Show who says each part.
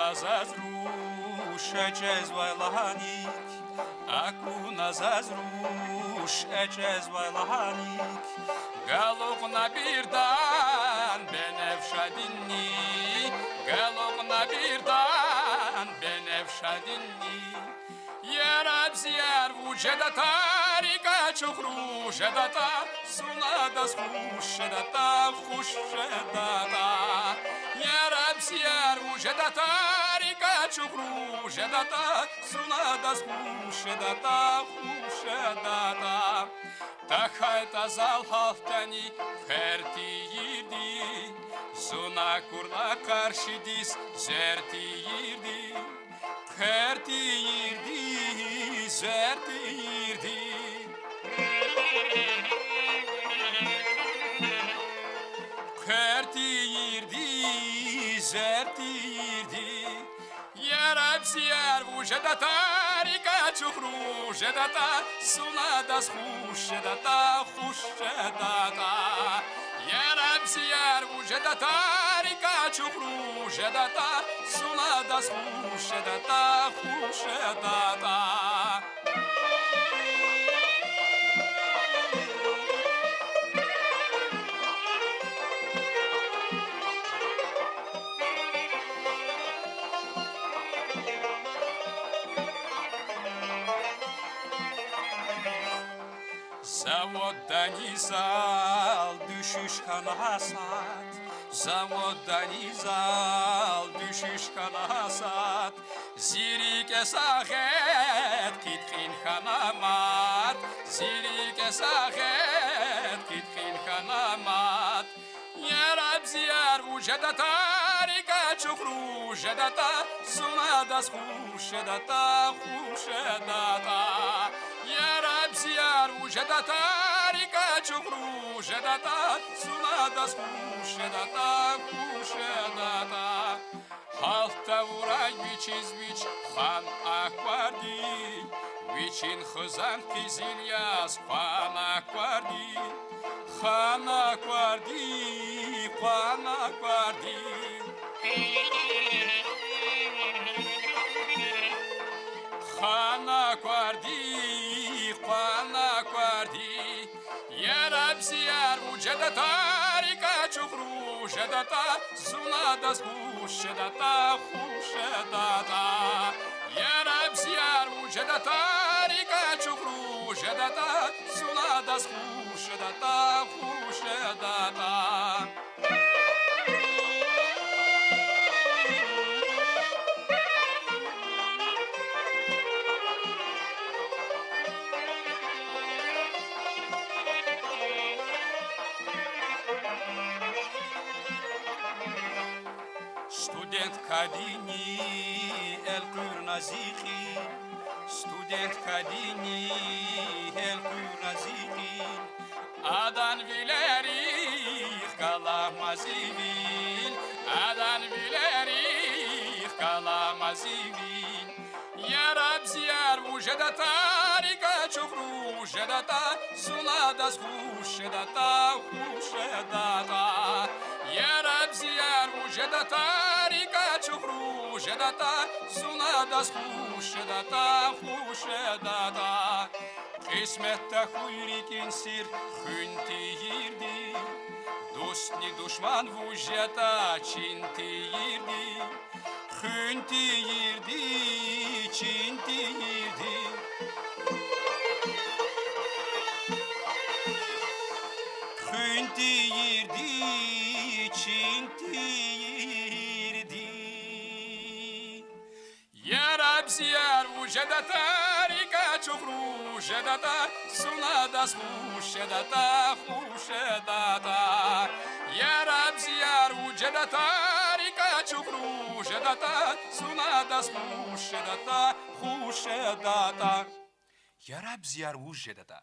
Speaker 1: nazazrush echezvaylahanik, aku nazazrush echezvaylahanik, galogna birdan benefshadinni, galogna birdan benefshadinni. Yarab ziyar vujeda tarika chukru jedata, sunadas khushedata khushedata. Yarab ziyar vujeda tarika chukru jedata, sunadas khushedata khushedata. Takayta zal haftani ferti yirdi, zuna kurla karşı diz zerti yirdi. Ferti yirdi, zerti yirdi. Ferti yirdi, zerti yirdi. Yarab ziyar vujeda tarika chukru jedata, sunadas khushedata khushedata. Yarab ziyar vujeda tarika chukru jedata, sunadas khushedata khushedata. Zavoddan izal düşüş kanasat, zavoddan izal düşüş kanasat. Zirik esahet kitkin hanamat, zirik esahet kitkin hanamat. Yarab ziyar vujeda tarika chukru jedata, sunadas khushedata khushedata. Yarab ziyar vujeda tarika chukru jedata, sunadas khushedata khushedata. Halta vuray biçiz biç xan akvardi, biçin xızan kizilyas xan akvardi, xan akvardi, xan akvardi. Xan akvardi, xan akvardi. Yarab ziyar vujeda tarika chukru jedata, sunadas khushedata khushedata. Yarab ziyar vujeda tarika chukru jedata, sunadas khushedata khushedata. Student kadini el kurnaziki, student kadini el kurnaziki. Adan vilerich kalamazivin, adan vilerich kalamazivin. Yarab ziyar vujeda tarika chukru jedata, sunadas khushedata khushedata. Yarab ziyar vujeda tarika chukru jedata, sunadas khushedata khushedata. Kısmette huyrikin sir hünti yirdi, dostni düşman vujeda çinti yirdi. Hünti yirdi, çinti yirdi. Hünti yirdi, çinti yirdi. Yarab ziyar vujeda tarika chukru jedata, sunadas khushedata khushedata. Yarab ziyar vujeda tarika chukru jedata, sunadas khushedata khushedata. Yarab ziyar vujeda.